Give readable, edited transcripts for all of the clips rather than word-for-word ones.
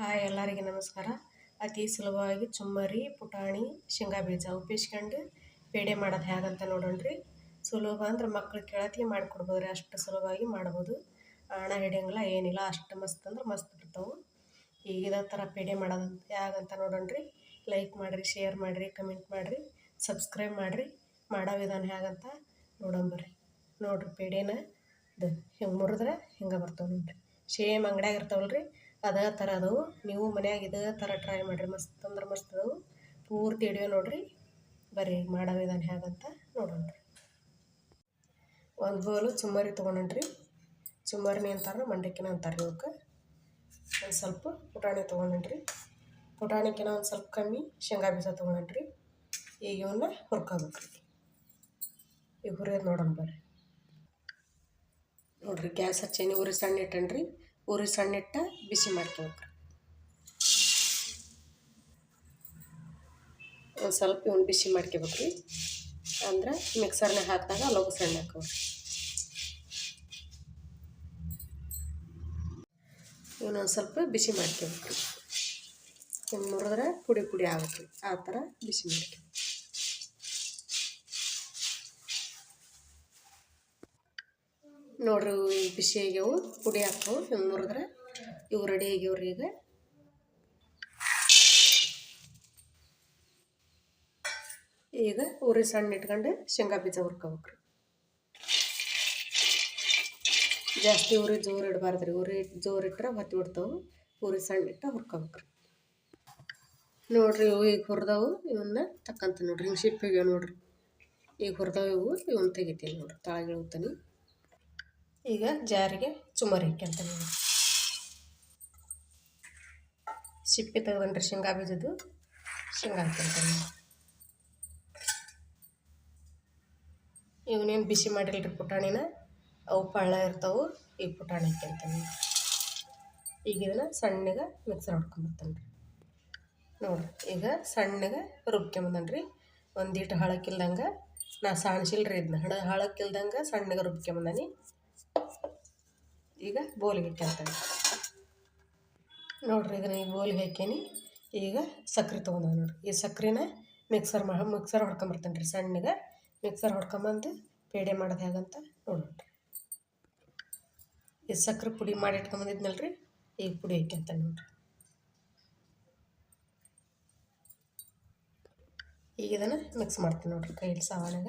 Hi ಎಲ್ಲರಿಗೆ ನಮಸ್ಕಾರ. ಅತಿ ಸುಲಭವಾಗಿ ಚುಮ್ಮರಿ ಪುಟಾಣಿ ಶೇಂಗಾ ಬೀಜ ಉಪ್ಪಿಸ್ಕೊಂಡು ಪೇಡೆ ಮಾಡೋದು ಹೇಗಂತ ನೋಡೋಣ್ರಿ. ಸುಲಭ ಅಂದ್ರೆ ಮಕ್ಳು ಕೇಳತಿ ಮಾಡಿಕೊಡ್ಬೋದು ರೀ, ಅಷ್ಟು ಸುಲಭವಾಗಿ ಮಾಡ್ಬೋದು. ಹಣ ಹಿಡಿಯಂಗಿಲ್ಲ ಏನಿಲ್ಲ, ಅಷ್ಟು ಮಸ್ತ್ ಅಂದ್ರೆ ಮಸ್ತ್ ಬಿಡ್ತಾವೆ. ಈಗ ಇದೇ ಥರ ಪೇಡೆ ಮಾಡೋದು ಹೇಗಂತ ನೋಡೋಣ್ರಿ. ಲೈಕ್ ಮಾಡಿರಿ, ಶೇರ್ ಮಾಡಿರಿ, ಕಮೆಂಟ್ ಮಾಡಿರಿ, ಸಬ್ಸ್ಕ್ರೈಬ್ ಮಾಡಿರಿ. ಮಾಡೋ ವಿಧಾನ ಹೇಗಂತ ನೋಡೋಂಬರ್ರಿ. ನೋಡಿರಿ ಪೇಡೆನ ಇದು ಹಿಂಗೆ ಮುರಿದ್ರೆ ಹಿಂಗೆ ಬರ್ತಾವೆ ನೋಡಿರಿ. ಸೇಮ್ ಅಂಗಡ್ಯಾಗ ಇರ್ತಾವಲ್ರಿ ಅದೇ ಥರ ಅದಾವು. ನೀವು ಮನ್ಯಾಗ ಇದೇ ಥರ ಟ್ರೈ ಮಾಡಿರಿ, ಮಸ್ತ್ ಅಂದ್ರೆ ಮಸ್ತ್ ಅದಾವು. ಪೂರ್ತಿ ಹಿಡಿಯೋ ನೋಡಿರಿ. ಬರ್ರಿ ಮಾಡೋ ವಿಧಾನ ಹೇಗಂತ ನೋಡೋಣ್ರಿ. ಒಂದು ಬೋಲು ಚುಮ್ಮರಿ ತೊಗೊಂಡ್ರಿ. ಚುಮ್ಮರಿನಿ ಅಂತಾರೆ, ಮಂಡಕ್ಕಿನ ಅಂತಾರೆ ಇವಕ್ಕೆ. ಒಂದು ಸ್ವಲ್ಪ ಪುಟಾಣಿ ತೊಗೊಂಡ್ರಿ. ಪುಟಾಣಿಕಿನ ಒಂದು ಸ್ವಲ್ಪ ಕಮ್ಮಿ ಶೇಂಗಾ ಬೀಜ ತೊಗೊಂಡ್ರಿ. ಈಗ ಇವನ್ನ ಹುರ್ಕೋಬೇಕ್ರಿ. ಈಗ ಹುರಿಯೋದು ನೋಡೋಣ ಬರ್ರಿ. ನೋಡಿರಿ ಗ್ಯಾಸ್ ಹಚ್ಚೇನಿ, ಉರಿ ಸಣ್ಣ ಇಟ್ಟನ್ರಿ. ಉರಿ ಸಣ್ಣ ಇಟ್ಟ ಬಿಸಿ ಮಾಡ್ಕೋಬೇಕ್ರಿ. ಒಂದು ಸ್ವಲ್ಪ ಇವನು ಬಿಸಿ ಮಾಡ್ಕೋಬೇಕ್ರಿ. ಅಂದ್ರೆ ಮಿಕ್ಸರ್ನಾಗ ಹಾಕಿದಾಗ ಲಘು ಸಣ್ಣ ಹಾಕೋರಿ. ಇವನೊಂದು ಸ್ವಲ್ಪ ಬಿಸಿ ಮಾಡ್ಕೋಬೇಕ್ರಿ. ಹಿಂಗೆ ಮುರಿದ್ರೆ ಪುಡಿ ಪುಡಿ ಆಗುತ್ತೆ, ಆ ಥರ ಬಿಸಿ ಮಾಡ್ಕೊ. ನೋಡ್ರಿ ಈಗ ಬಿಸಿ ಆಗ್ಯಾವು, ಪುಡಿ ಹಾಕ್ತಾವು. ಹಿಂಗೆ ಮುರಿದ್ರೆ ಇವು ರೆಡಿ ಆಗ್ಯಾವ್ರಿ. ಈಗ ಉರಿ ಸಣ್ಣ ಇಟ್ಕೊಂಡು ಶೇಂಗಾ ಬೀಜ ಹುರ್ಕೋಬೇಕ್ರಿ. ಜಾಸ್ತಿ ಉರಿ ಜೋರು ಇಡಬಾರ್ದು ರೀ. ಉರಿ ಜೋರು ಇಟ್ಟರೆ ಹೊತ್ತಿ ಬಿಡ್ತಾವೆ. ಉರಿ ಸಣ್ಣ ಇಟ್ಟು ಹುರ್ಕೋಬೇಕ್ರಿ. ನೋಡಿರಿ ಇವು ಈಗ ಹುರಿದವು. ಇವನ್ನ ತಕ್ಕಂತ ನೋಡ್ರಿ. ಹಿಂಗೆ ಶಿಪ್ಪಿಗೆ ನೋಡಿರಿ ಈಗ ಹುರಿದವು ಇವು. ಇವನ್ನ ತೆಗಿತೀನಿ ನೋಡ್ರಿ, ತಾಳಿಗಿಳ್ತಾನೆ. ಈಗ ಜಾರಿಗೆ ಚುಮ್ಮರಿ ಹಾಕ್ಯಂತ ನೋಡಿ. ಸಿಪ್ಪೆ ತೆಗೆದನ್ರಿ ಶೇಂಗಾ ಬೀಜದ್ದು. ಶೇಂಗಾ ಹಾಕ್ಯಂತಾನೆ. ಇವನೇನು ಬಿಸಿ ಮಾಡಿಲ್ರಿ ಪುಟಾಣಿನ, ಅವು ಪಳ್ಳ ಇರ್ತಾವೆ. ಈಗ ಪುಟಾಣಿ ಹಾಕ್ಯಂತಾನೆ. ಈಗ ಇದನ್ನು ಸಣ್ಣಗೆ ಮಿಕ್ಸರ್ ಹೊಡ್ಕೊಂಬರ್ತಾನೆ ರೀ. ನೋಡಿರಿ ಈಗ ಸಣ್ಣಗೆ ರುಬ್ಕೊಂಬಂದನ್ರಿ. ಒಂದೀಟು ಹಳಕ್ಕಿಲ್ದಂಗೆ ನಾ ಸಾಣಿಸಿಲ್ರಿ. ಇದನ್ನ ಹಳಕ್ಕಿಲ್ದಂಗೆ ಸಣ್ಣಗೆ ರುಬ್ಕೊಂಬಂದಾನಿ. ಈಗ ಬೋಲಿಗೆ ಹಾಕ್ಯಂತಾನೆ ನೋಡಿರಿ. ಇದನ್ನ ಈಗ ಬೋಲಿಗೆ ಹಾಕ್ಯಾನಿ. ಈಗ ಸಕ್ರೆ ತೊಗೊಂಡ ನೋಡಿರಿ. ಈ ಸಕ್ರೆನ ಮಿಕ್ಸರ್ ಹೊಡ್ಕೊಂಬರ್ತಾನೆ ರೀ. ಸಣ್ಣಗೆ ಮಿಕ್ಸರ್ ಹೊಡ್ಕೊಂಬಂದು ಪೇಡೆ ಮಾಡೋದು ಹೇಗಂತ ನೋಡ್ರಿ. ಈ ಸಕ್ರೆ ಪುಡಿ ಮಾಡಿ ಇಟ್ಕೊಂಬಂದಿದ್ನಲ್ರಿ, ಈಗ ಪುಡಿ ಹಾಕ್ಯಂತಾನೆ ನೋಡಿರಿ. ಈಗ ಇದನ್ನು ಮಿಕ್ಸ್ ಮಾಡ್ತೀನಿ ನೋಡಿರಿ ಕೈಯಲ್ಲಿ ಸಾವನಾಗ.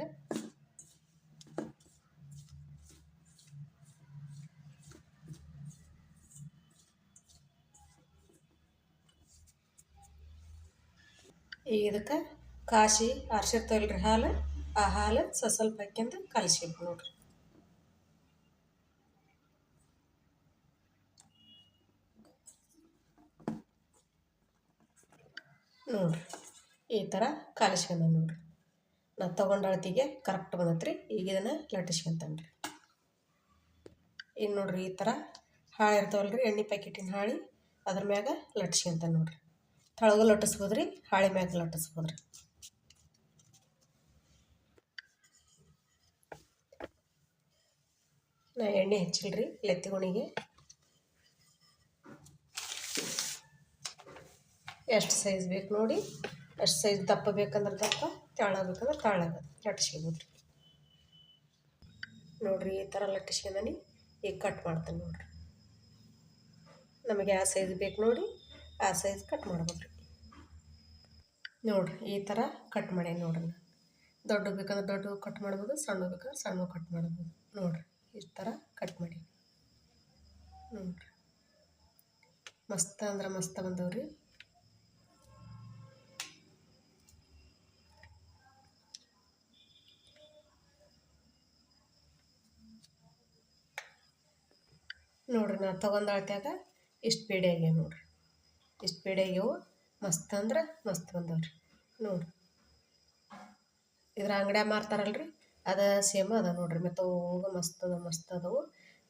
ಈಗ ಇದಕ್ಕೆ ಕಾಸಿ ಆರಿಸಿರ್ತಾವಲ್ರಿ ಹಾಲು, ಆ ಹಾಲು ಸ್ವಲ್ಪ ಹಾಕ್ಯಂದು ಕಲಿಸ್ಬೇಕು ನೋಡಿರಿ. ನೋಡಿರಿ ಈ ಥರ ಕಾಲಿಸ್ಕೊಂಡ ನೋಡಿರಿ. ನಾ ತೊಗೊಂಡ ಅಳತಿಗೆ ಕರೆಕ್ಟ್ ಬಂದತ್ರಿ. ಈಗ ಇದನ್ನು ಲಟ್ಟಿಸ್ಕೊಂತಾನೆ ರೀ. ಈಗ ನೋಡಿರಿ ಈ ಥರ ಹಾಳೆ ಇರ್ತಾವಲ್ರಿ, ಎಣ್ಣೆ ಪ್ಯಾಕೆಟಿನ ಹಾಳೆ, ಅದ್ರ ಮ್ಯಾಗ ಲಟ್ಟಿಸ್ಕೊಂತಾನೆ ನೋಡಿರಿ. ತಳಗ ಲಟ್ಟಿಸ್ಬೋದ್ರಿ, ಹಾಳೆ ಮ್ಯಾಗ ಲಟ್ಟಿಸ್ಬೋದ್ರಿ. ನಾ ಎಣ್ಣೆ ಹಚ್ಚಿಲ್ರಿ ಲೆತ್ತಿಗೋಣಿಗೆ. ಎಷ್ಟು ಸೈಜ್ ಬೇಕು ನೋಡಿ, ಎಷ್ಟು ಸೈಜ್ ದಪ್ಪ ಬೇಕಂದ್ರೆ ದಪ್ಪ, ತೆಳ್ಳಗ ಬೇಕಂದ್ರೆ ತೆಳ್ಳಗ ಲಟ್ಟಿಸ್ಕೊಬೋದ್ರಿ. ನೋಡಿರಿ ಈ ಥರ ಲಟ್ಟಿಸ್ಕೊಂಡಾನಿ. ಈಗ ಕಟ್ ಮಾಡ್ತಾನೆ ನೋಡಿರಿ. ನಮಗೆ ಯಾವ ಸೈಜ್ ಬೇಕು ನೋಡಿ ಆ ಸೈಜ್ ಕಟ್ ಮಾಡ್ಬೇಕ್ರಿ. ನೋಡಿರಿ ಈ ಥರ ಕಟ್ ಮಾಡಿ ನೋಡ್ರಿ. ದೊಡ್ಡ ಬೇಕಂದ್ರೆ ದೊಡ್ಡ ಕಟ್ ಮಾಡ್ಬೋದು, ಸಣ್ಣ ಬೇಕಾದ್ರೆ ಸಣ್ಣ ಕಟ್ ಮಾಡ್ಬೋದು. ನೋಡಿರಿ ಈ ಥರ ಕಟ್ ಮಾಡಿ ನೋಡಿರಿ. ಮಸ್ತ್ ಅಂದ್ರೆ ಮಸ್ತ್ ಬಂದವ್ರಿ. ನೋಡಿರಿ ನಾ ತೊಗೊಂಡು ಅಳತ್ಯಾಗ ಇಷ್ಟು ಪೇಡೆ ಆಗ್ಯಾವ ನೋಡಿರಿ. ಇಷ್ಟು ಪೇಡೆ ಆಗ್ಯಾವು. ಮಸ್ತ್ ಅಂದ್ರೆ ಮಸ್ತ್ ಬಂದವ್ರಿ ನೋಡಿರಿ. ಇದ್ರ ಅಂಗಡ್ಯಾಗ ಮಾರ್ತಾರಲ್ರಿ ಅದ ಸೇಮ್ ಅದ ನೋಡಿರಿ. ಮೆತ್ತಗೆ ಮಸ್ತ್ ಅದಾವು.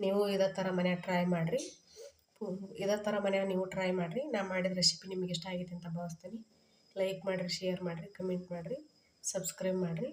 ನೀವು ಇದೇ ಥರ ಮನ್ಯಾಗ ಟ್ರೈ ಮಾಡಿರಿ. ಇದೇ ಥರ ಮನ್ಯಾಗ ನೀವು ಟ್ರೈ ಮಾಡಿರಿ. ನಾ ಮಾಡಿದ ರೆಸಿಪಿ ನಿಮಗೆ ಇಷ್ಟ ಆಗೈತೆ ಅಂತ ಭಾವಿಸ್ತೀನಿ. ಲೈಕ್ ಮಾಡಿರಿ, ಶೇರ್ ಮಾಡಿರಿ, ಕಮೆಂಟ್ ಮಾಡಿರಿ, ಸಬ್ಸ್ಕ್ರೈಬ್ ಮಾಡಿರಿ.